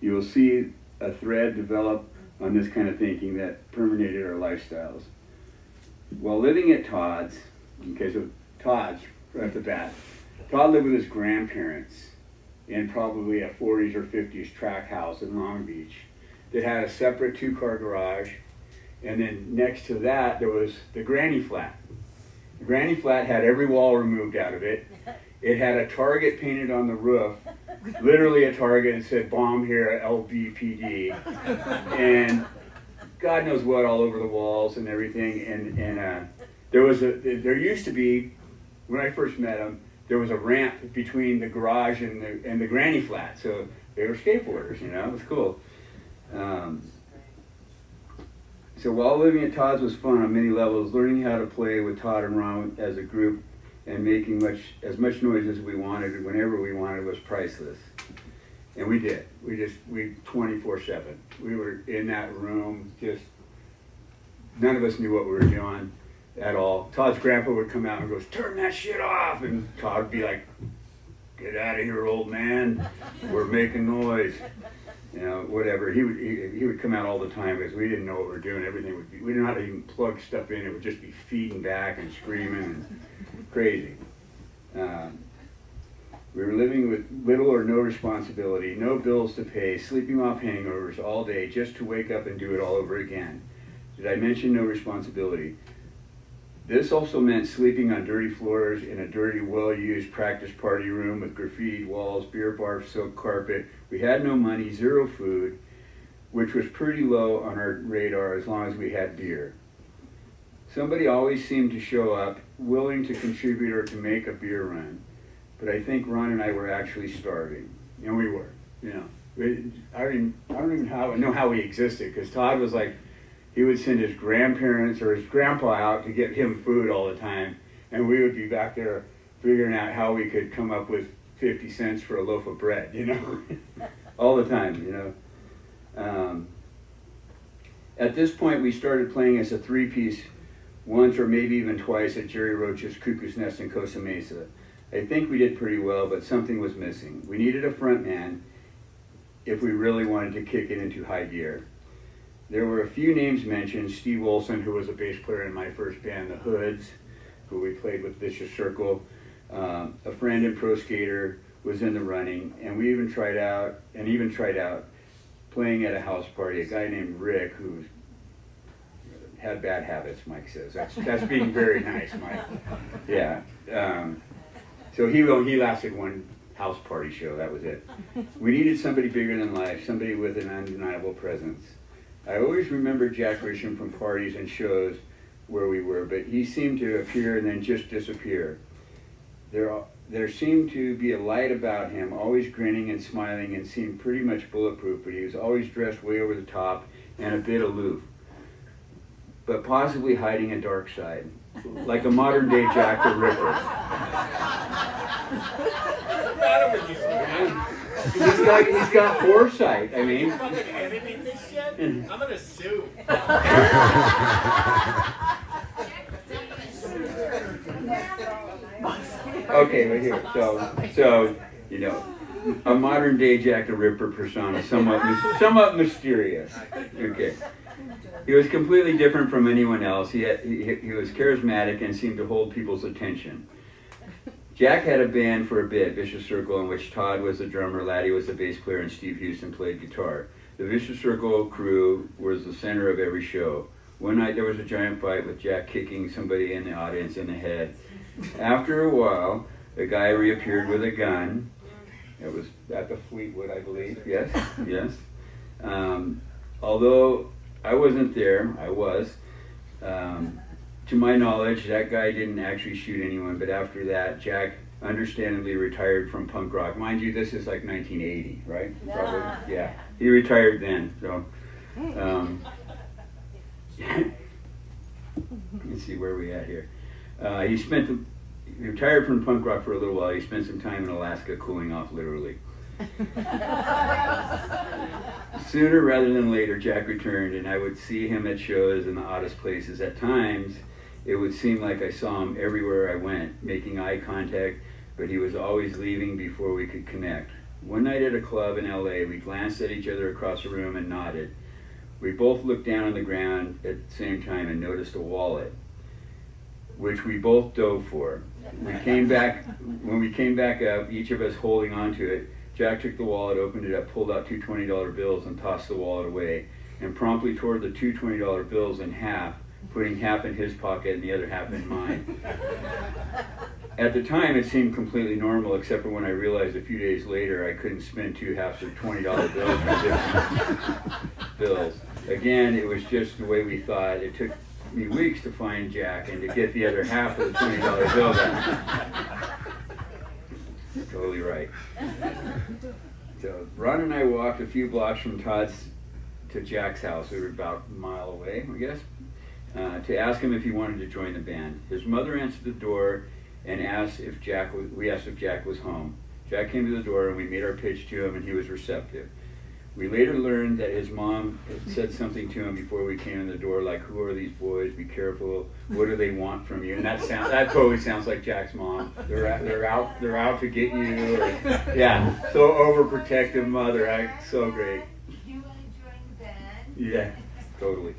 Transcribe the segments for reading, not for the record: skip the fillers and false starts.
you will see a thread develop on this kind of thinking that permeated our lifestyles. While living at Todd's, okay, so Todd's right off the bat, Todd lived with his grandparents in probably a 40s or 50s track house in Long Beach that had a separate 2-car garage, and then next to that there was the granny flat. The granny flat had every wall removed out of it. It had a target painted on the roof, literally a target, and said "Bomb here, LBPD," and God knows what all over the walls and everything. And there used to be, when I first met him, there was a ramp between the garage and the granny flat. So they were skateboarders, you know, it was cool. So while living at Todd's was fun on many levels, learning how to play with Todd and Ron as a group and making as much noise as we wanted whenever we wanted was priceless. And we did. We 24/7. We were in that room, just, none of us knew what we were doing at all. Todd's grandpa would come out and goes, "Turn that shit off," and Todd would be like, "Get out of here, old man, we're making noise." You know, whatever. He would come out all the time because we didn't know what we were doing. Everything would be, we didn't know how to even plug stuff in. It would just be feeding back and screaming and crazy. We were living with little or no responsibility, no bills to pay, sleeping off hangovers all day just to wake up and do it all over again. Did I mention no responsibility? This also meant sleeping on dirty floors in a dirty, well-used practice party room with graffitied walls, beer barf, silk carpet. We had no money, zero food, which was pretty low on our radar as long as we had beer. Somebody always seemed to show up, willing to contribute or to make a beer run. But I think Ron and I were actually starving. And we were, you know. I don't even know how we existed, because Todd was like, he would send his grandparents or his grandpa out to get him food all the time, and we would be back there figuring out how we could come up with 50 cents for a loaf of bread, you know, all the time, you know. At this point, we started playing as a 3-piece once or maybe even twice at Jerry Roach's Cuckoo's Nest in Costa Mesa. I think we did pretty well, but something was missing. We needed a front man if we really wanted to kick it into high gear. There were a few names mentioned. Steve Olson, who was a bass player in my first band, The Hoods, who we played with Vicious Circle. A friend and pro skater was in the running, and we even tried out playing at a house party. A guy named Rick, who had bad habits, Mike says. That's being very nice, Mike. Yeah. So he lasted one house party show, that was it. We needed somebody bigger than life, somebody with an undeniable presence. I always remember Jack Grisham from parties and shows where we were, but he seemed to appear and then just disappear. There seemed to be a light about him, always grinning and smiling, and seemed pretty much bulletproof, but he was always dressed way over the top and a bit aloof, but possibly hiding a dark side, like a modern-day Jack the Ripper. What's the matter with you? He's got foresight, I mean. You're fucking editing this shit? I'm gonna sue. Okay, but here, so you know, a modern day Jack the Ripper persona, somewhat mysterious. Okay, he was completely different from anyone else. He was charismatic and seemed to hold people's attention. Jack had a band for a bit, Vicious Circle, in which Todd was the drummer, Laddie was the bass player, and Steve Houston played guitar. The Vicious Circle crew was the center of every show. One night there was a giant fight with Jack kicking somebody in the audience in the head. After a while, a guy reappeared with a gun. It was at the Fleetwood, I believe. Yes. Although I wasn't there, I was. To my knowledge, that guy didn't actually shoot anyone, but after that, Jack understandably retired from punk rock. Mind you, this is like 1980, right? Probably. Yeah. He retired then, so. Let's see where we at here. He retired from punk rock for a little while. He spent some time in Alaska cooling off, literally. Sooner rather than later, Jack returned, and I would see him at shows in the oddest places. At times, it would seem like I saw him everywhere I went, making eye contact, but he was always leaving before we could connect. One night at a club in LA, we glanced at each other across the room and nodded. We both looked down on the ground at the same time and noticed a wallet, which we both dove for. When we came back up, each of us holding onto it, Jack took the wallet, opened it up, pulled out two $20 bills and tossed the wallet away, and promptly tore the two $20 bills in half, putting half in his pocket and the other half in mine. At the time, it seemed completely normal, except for when I realized a few days later I couldn't spend two halves of $20 bills for different bills. Again, it was just the way we thought. It took me weeks to find Jack and to get the other half of the $20 bill back. Totally right. So Ron and I walked a few blocks from Todd's to Jack's house. We were about a mile away, I guess, to ask him if he wanted to join the band. His mother answered the door and asked if Jack was home. Jack came to the door and we made our pitch to him, and he was receptive. We later learned that his mom had said something to him before we came in the door, like, "Who are these boys? Be careful. What do they want from you?" And that totally sounds like Jack's mom. They're out to get you. Or, yeah, so overprotective mother. So great. Do you want to join the band? Yeah, totally.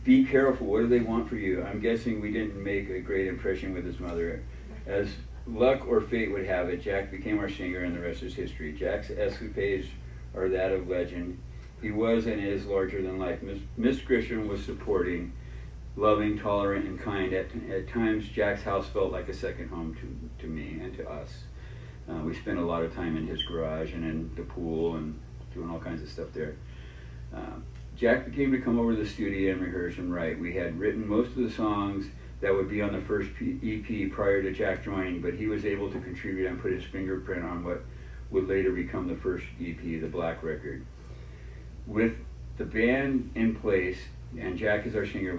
Be careful. What do they want for you? I'm guessing we didn't make a great impression with his mother. As luck or fate would have it, Jack became our singer, and the rest is history. Jack's escapades are that of legend. He was and is larger than life. Miss Grisham was supporting, loving, tolerant, and kind. At times, Jack's house felt like a second home to me and to us. We spent a lot of time in his garage and in the pool and doing all kinds of stuff there. Jack became to come over to the studio and rehearse and write. We had written most of the songs that would be on the first EP prior to Jack joining, but he was able to contribute and put his fingerprint on what would later become the first EP, the Black Record. With the band in place, and Jack is our singer,